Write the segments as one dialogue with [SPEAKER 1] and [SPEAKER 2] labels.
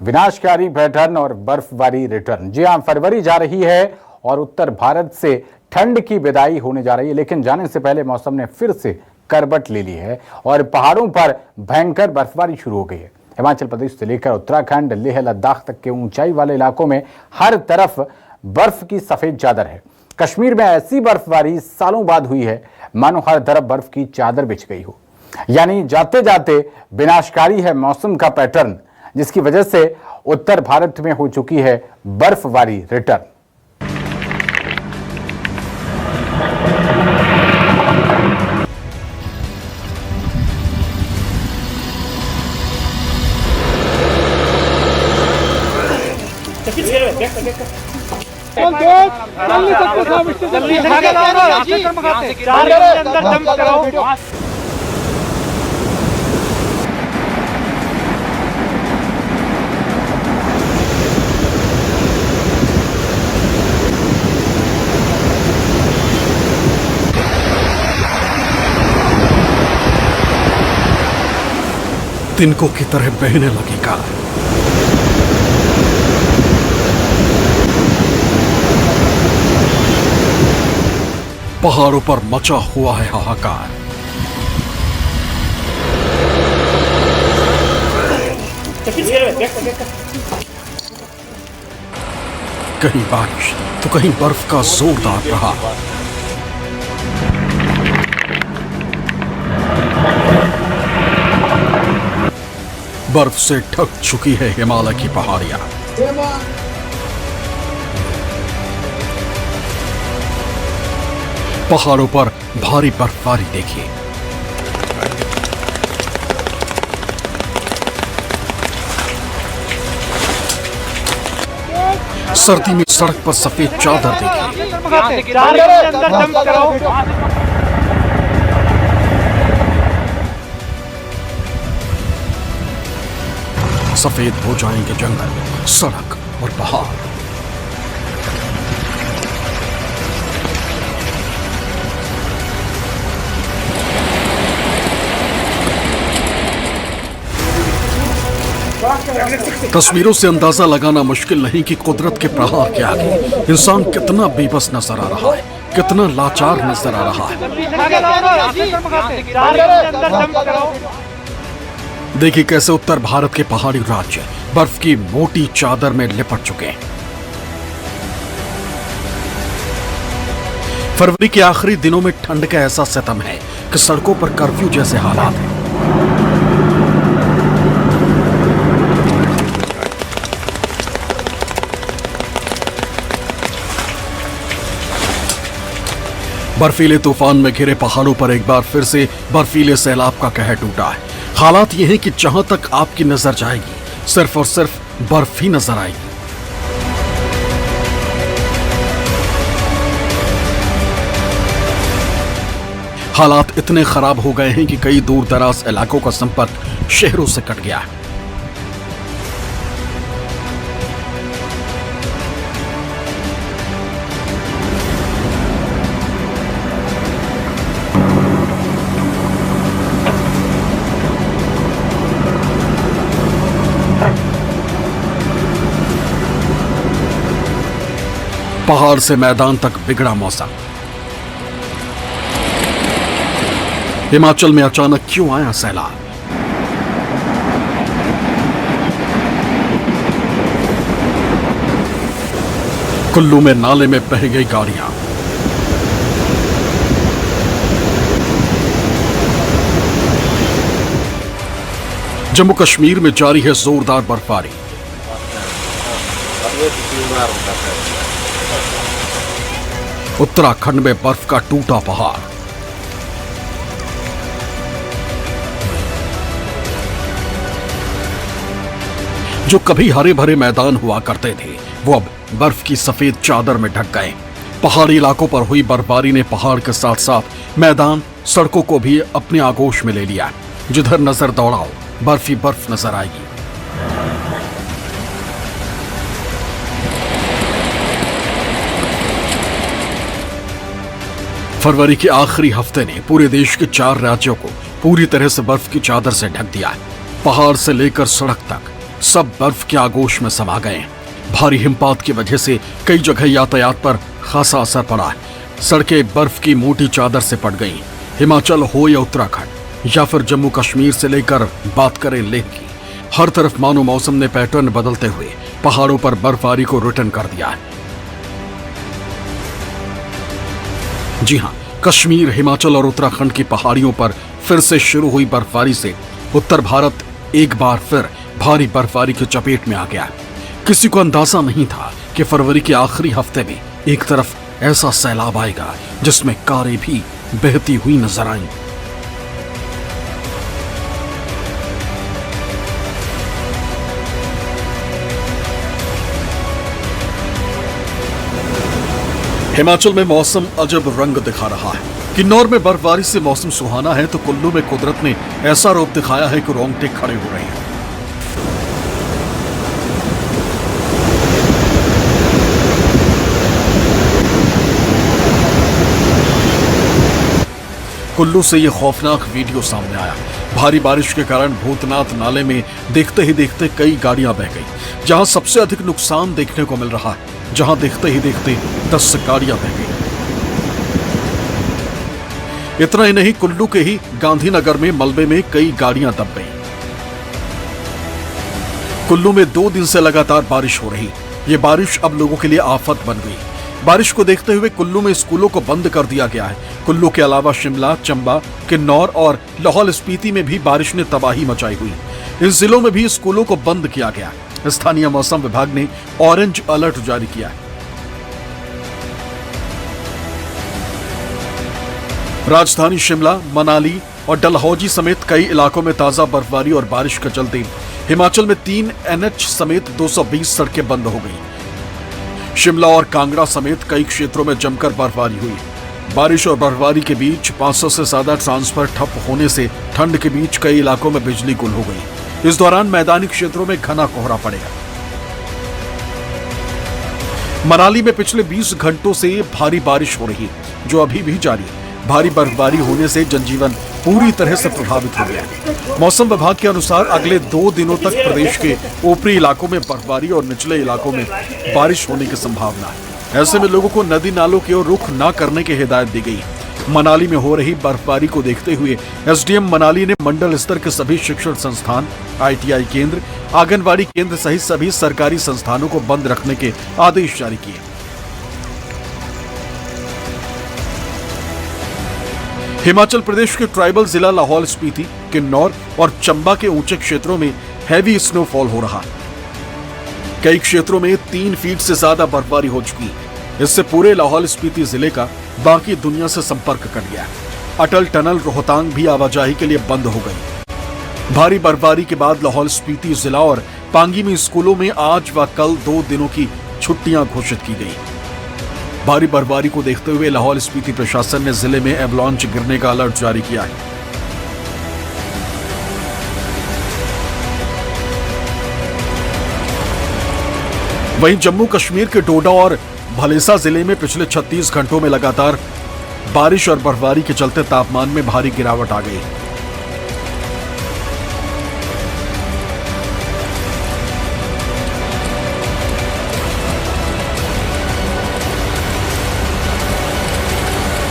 [SPEAKER 1] विनाशकारी पैटर्न और बर्फबारी रिटर्न। जी हां, फरवरी जा रही है और उत्तर भारत से ठंड की विदाई होने जा रही है, लेकिन जाने से पहले मौसम ने फिर से करवट ले ली है और पहाड़ों पर भयंकर बर्फबारी शुरू हो गई है। हिमाचल प्रदेश से लेकर उत्तराखंड, लेह लद्दाख तक के ऊंचाई वाले इलाकों में हर तरफ बर्फ की सफेद चादर है। कश्मीर में ऐसी बर्फबारी सालों बाद हुई है, मानो हर तरफ बर्फ की चादर बिछ गई हो। यानी जाते जाते विनाशकारी है मौसम का पैटर्न, जिसकी वजह से उत्तर भारत में हो चुकी है बर्फबारी रिटर्न।
[SPEAKER 2] तिनकों की तरह बहने लगेगा। पहाड़ों पर मचा हुआ है हाहाकार। कहीं बारिश तो कहीं बर्फ का जोरदार प्रहार। बर्फ से ढक चुकी है हिमालय की पहाड़ियां। पहाड़ों पर भारी बर्फबारी देखिए। सर्दी में सड़क पर सफेद चादर देखिए। सफेद हो जाएंगे जंगल, सड़क और पहाड़। तस्वीरों से अंदाजा लगाना मुश्किल नहीं कि कुदरत के प्रहार के आगे इंसान कितना बेबस नजर आ रहा है, कितना लाचार नजर आ रहा है। देखिए कैसे उत्तर भारत के पहाड़ी राज्य बर्फ की मोटी चादर में लिपट चुके हैं। फरवरी के आखिरी दिनों में ठंड का ऐसा सितम है कि सड़कों पर कर्फ्यू जैसे हालात हैं। बर्फीले तूफान में घिरे पहाड़ों पर एक बार फिर से बर्फीले सैलाब का कहर टूटा है। हालात यह है कि जहां तक आपकी नजर जाएगी सिर्फ और सिर्फ बर्फ ही नजर आएगी। हालात इतने खराब हो गए हैं कि कई दूर दराज इलाकों का संपर्क शहरों से कट गया है। पहाड़ से मैदान तक बिगड़ा मौसम। हिमाचल में अचानक क्यों आया सैलाब? कुल्लू में नाले में बह गई गाड़ियां। जम्मू कश्मीर में जारी है जोरदार बर्फबारी। उत्तराखंड में बर्फ का टूटा पहाड़। जो कभी हरे भरे मैदान हुआ करते थे वो अब बर्फ की सफेद चादर में ढक गए। पहाड़ी इलाकों पर हुई बर्फबारी ने पहाड़ के साथ साथ मैदान, सड़कों को भी अपने आगोश में ले लिया। जिधर नजर दौड़ाओ बर्फ ही बर्फ नजर आएगी। फरवरी के आखिरी हफ्ते ने पूरे देश के 4 राज्यों को पूरी तरह से बर्फ की चादर से ढक दिया है। पहाड़ से लेकर सड़क तक सब बर्फ के आगोश में समा गए। भारी हिमपात की वजह से कई जगह यातायात पर खासा असर पड़ा। सड़कें बर्फ की मोटी चादर से पड़ गईं। हिमाचल हो या उत्तराखंड या फिर जम्मू कश्मीर से लेकर बात करें लेह की, हर तरफ मानो मौसम ने पैटर्न बदलते हुए पहाड़ों पर बर्फबारी को रिटर्न कर दिया है। जी हां, कश्मीर, हिमाचल और उत्तराखंड की पहाड़ियों पर फिर से शुरू हुई बर्फबारी से उत्तर भारत एक बार फिर भारी बर्फबारी की चपेट में आ गया। किसी को अंदाजा नहीं था कि फरवरी के आखिरी हफ्ते में एक तरफ ऐसा सैलाब आएगा जिसमें कारें भी बहती हुई नजर आईं। हिमाचल में मौसम अजब रंग दिखा रहा है। किन्नौर में बर्फबारी से मौसम सुहाना है तो कुल्लू में कुदरत ने ऐसा रूप दिखाया है कि रोंगटे खड़े हो रहे हैं। कुल्लू से यह खौफनाक वीडियो सामने आया। भारी बारिश के कारण भूतनाथ नाले में देखते ही देखते कई गाड़ियां बह गई। जहां सबसे अधिक नुकसान देखने को मिल रहा है, जहां देखते ही देखते 10 गाड़ियां बह गई। इतना ही नहीं, कुल्लू के ही गांधीनगर में मलबे में कई गाड़ियां दब गईं। कुल्लू में 2 दिन से लगातार बारिश हो रही। ये बारिश अब लोगों के लिए आफत बन गई। बारिश को देखते हुए कुल्लू में स्कूलों को बंद कर दिया गया है। कुल्लू के अलावा शिमला, चंबा, किन्नौर और लाहौल स्पीति में भी बारिश ने तबाही मचाई हुई। इन जिलों में भी स्कूलों को बंद किया गया। स्थानीय मौसम विभाग ने ऑरेंज अलर्ट जारी किया है। राजधानी शिमला, मनाली और डलहौजी समेत कई इलाकों में ताजा बर्फबारी और बारिश के चलते हिमाचल में 3 NH समेत 220 सड़कें बंद हो गई। शिमला और कांगड़ा समेत कई क्षेत्रों में जमकर बर्फबारी हुई। बारिश और बर्फबारी के बीच 500 से ज्यादा ट्रांसफर ठप होने से ठंड के बीच कई इलाकों में बिजली गुल हो गई। इस दौरान मैदानी क्षेत्रों में घना कोहरा पड़ेगा। मनाली में पिछले 20 घंटों से भारी बारिश हो रही है, जो अभी भी जारी है। भारी बर्फबारी होने से जनजीवन पूरी तरह से प्रभावित हो गया। मौसम विभाग के अनुसार अगले 2 दिनों तक प्रदेश के ऊपरी इलाकों में बर्फबारी और निचले इलाकों में बारिश होने की संभावना है। ऐसे में लोगों को नदी नालों की ओर रुख न करने की हिदायत दी गई। मनाली में हो रही बर्फबारी को देखते हुए SDM मनाली ने मंडल स्तर के सभी शिक्षण संस्थान, ITI केंद्र, आंगनबाड़ी केंद्र सहित सभी सरकारी संस्थानों को बंद रखने के आदेश जारी किए। हिमाचल प्रदेश के ट्राइबल जिला लाहौल स्पीति, किन्नौर और चंबा के ऊंचे क्षेत्रों में हैवी स्नोफॉल हो रहा है। कई क्षेत्रों में 3 फीट से ज्यादा बर्फबारी हो चुकी है। इससे पूरे लाहौल स्पीति जिले का बाकी दुनिया से संपर्क कट गया है। अटल टनल रोहतांग भी आवाजाही के लिए बंद हो गई। भारी बर्फबारी के बाद लाहौल स्पीति जिला और पांगी में स्कूलों में आज व कल 2 दिनों की छुट्टियां घोषित की गई। भारी बर्फबारी को देखते हुए लाहौल स्पीति प्रशासन ने जिले में एवलांच गिरने का अलर्ट जारी किया है। वहीं जम्मू कश्मीर के डोडा और भलेसा जिले में पिछले 36 घंटों में लगातार बारिश और बर्फबारी के चलते तापमान में भारी गिरावट आ गई।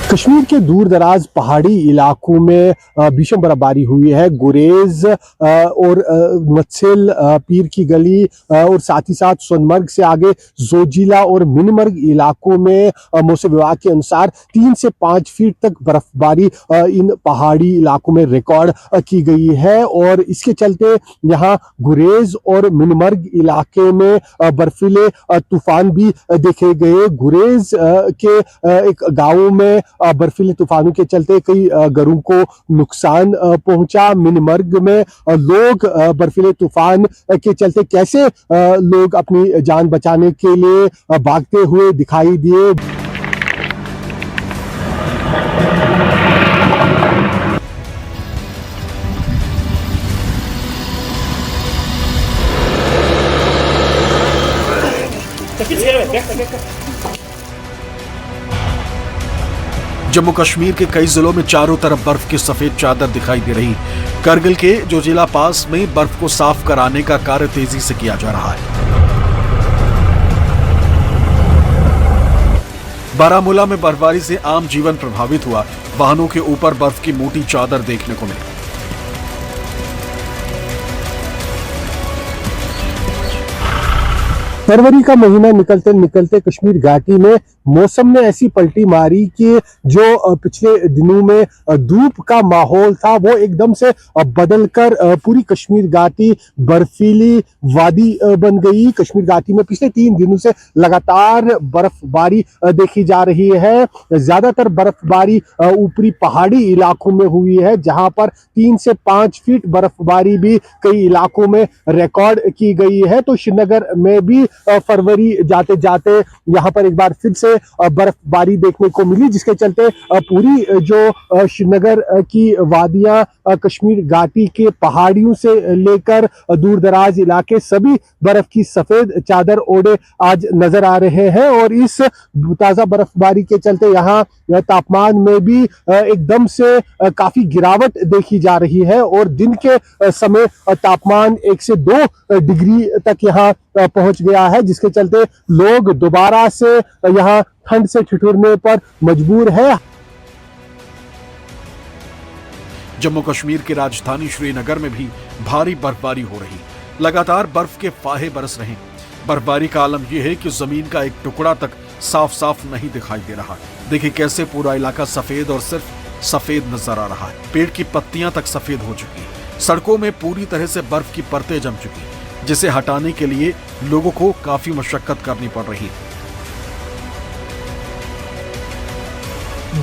[SPEAKER 3] कश्मीर के दूर दराज पहाड़ी इलाकों में भीषण बर्फबारी हुई है। गुरेज और मत्सेल पीर की गली और साथ ही साथ सोनमर्ग से आगे जोजिला और मिनमर्ग इलाकों में मौसम विभाग के अनुसार 3 से 5 फीट तक बर्फबारी इन पहाड़ी इलाकों में रिकॉर्ड की गई है। और इसके चलते यहाँ गुरेज और मिनमर्ग इलाके में बर्फीले तूफान भी देखे गए। गुरेज के एक गाँव में बर्फीले तूफानों के चलते कई घरों को नुकसान पहुंचा। मिनमर्ग में लोग बर्फीले तूफान के चलते कैसे लोग अपनी जान बचाने के लिए भागते हुए दिखाई दिए।
[SPEAKER 2] जम्मू कश्मीर के कई जिलों में चारों तरफ बर्फ की सफेद चादर दिखाई दे रही। करगिल के जोजिला पास में बर्फ को साफ कराने का कार्य तेजी से किया जा रहा है। बारामूला में बर्फबारी से आम जीवन प्रभावित हुआ, वाहनों के ऊपर बर्फ की मोटी चादर देखने को मिली।
[SPEAKER 3] फरवरी का महीना निकलते निकलते कश्मीर घाटी में मौसम ने ऐसी पलटी मारी कि जो पिछले दिनों में धूप का माहौल था वो एकदम से बदलकर पूरी कश्मीर घाटी बर्फीली वादी बन गई। कश्मीर घाटी में पिछले 3 दिनों से लगातार बर्फबारी देखी जा रही है। ज्यादातर बर्फबारी ऊपरी पहाड़ी इलाकों में हुई है, जहां पर 3 से 5 फीट बर्फबारी भी कई इलाकों में रिकॉर्ड की गई है। तो श्रीनगर में भी फरवरी जाते जाते यहाँ पर एक बार फिर से बर्फबारी देखने को मिली, जिसके चलते पूरी जो श्रीनगर की वादियां कश्मीर घाटी के पहाड़ियों से लेकर दूर दराज इलाके सभी बर्फ की सफेद चादर ओढ़े आज नजर आ रहे हैं। और इस ताजा बर्फबारी के चलते यहाँ तापमान में भी एकदम से काफी गिरावट देखी जा रही है और दिन के समय तापमान 1 से 2 डिग्री तक यहाँ पहुंच गया है, जिसके चलते लोग दोबारा से यहाँ ठंड से ठिठुरने पर मजबूर है।
[SPEAKER 2] जम्मू कश्मीर की राजधानी श्रीनगर में भी भारी बर्फबारी हो रही, लगातार बर्फ के फाहे बरस रहे। बर्फबारी का आलम यह है कि जमीन का एक टुकड़ा तक साफ साफ नहीं दिखाई दे रहा। देखिए कैसे पूरा इलाका सफेद और सिर्फ सफेद नजर आ रहा है। पेड़ की पत्तियां तक सफेद हो चुकी, सड़कों में पूरी तरह से बर्फ की परतें जम चुकी, जिसे हटाने के लिए लोगों को काफी मशक्कत करनी पड़ रही है।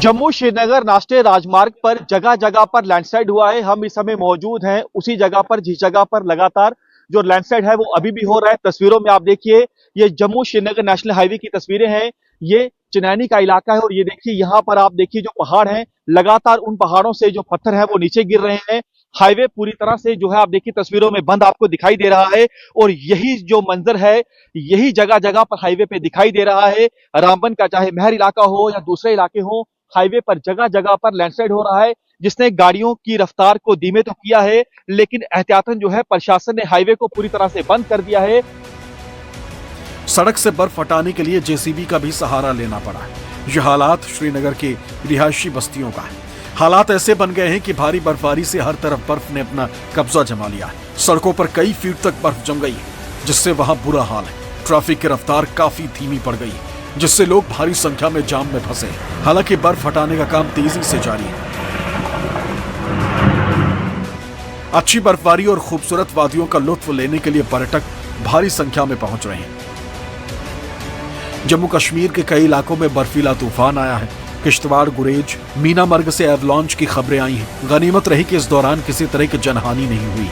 [SPEAKER 4] जम्मू श्रीनगर राष्ट्रीय राजमार्ग पर जगह जगह पर लैंडस्लाइड हुआ है। हम इस समय मौजूद हैं उसी जगह पर जिस जगह पर लगातार जो लैंडस्लाइड है वो अभी भी हो रहा है। तस्वीरों में आप देखिए, ये जम्मू श्रीनगर नेशनल हाईवे की तस्वीरें हैं। ये चिनैनी का इलाका है और ये देखिए यहाँ पर आप देखिए जो पहाड़ हैं, लगातार उन पहाड़ों से जो पत्थर है वो नीचे गिर रहे हैं। हाईवे पूरी तरह से जो है आप देखिए तस्वीरों में बंद आपको दिखाई दे रहा है और यही जो मंजर है यही जगह जगह पर हाईवे पे दिखाई दे रहा है। रामबन का चाहे महर इलाका हो या दूसरे इलाके हो, हाईवे पर जगह जगह पर लैंडस्लाइड हो रहा है, जिसने गाड़ियों की रफ्तार को धीमे तो किया है, लेकिन एहतियातन जो है प्रशासन ने हाईवे को पूरी तरह से बंद कर दिया है।
[SPEAKER 2] सड़क से बर्फ हटाने के लिए जेसीबी का भी सहारा लेना पड़ा है। यह हालात श्रीनगर के रिहायशी बस्तियों का है। हालात ऐसे बन गए हैं कि भारी बर्फबारी से हर तरफ बर्फ ने अपना कब्जा जमा लिया है। सड़कों पर कई फीट तक बर्फ जम गई है, जिससे वहां बुरा हाल है। ट्रैफिक की रफ्तार काफी धीमी पड़ गई है, जिससे लोग भारी संख्या में जाम में फंसे। हालांकि बर्फ हटाने का काम तेजी से जारी है। अच्छी बर्फबारी और खूबसूरत वादियों का लुत्फ लेने के लिए पर्यटक भारी संख्या में पहुंच रहे हैं। जम्मू कश्मीर के कई इलाकों में बर्फीला तूफान आया है। किश्तवाड़, गुरेज, मीनामर्ग से एवलांच की खबरें आई हैं। गनीमत रही कि इस दौरान किसी तरह की जनहानि नहीं हुई।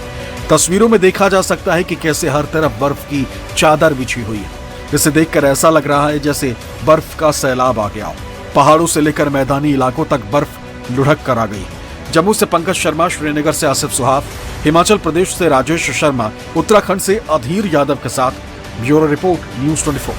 [SPEAKER 2] तस्वीरों में देखा जा सकता है कि कैसे हर तरफ बर्फ की चादर बिछी हुई है। इसे देखकर ऐसा लग रहा है जैसे बर्फ का सैलाब आ गया हो। पहाड़ों से लेकर मैदानी इलाकों तक बर्फ लुढ़क कर आ गई। जम्मू से पंकज शर्मा, श्रीनगर से आसिफ सुहाफ, हिमाचल प्रदेश से राजेश शर्मा, उत्तराखंड से अधीर यादव के साथ ब्यूरो रिपोर्ट, न्यूज़ 24।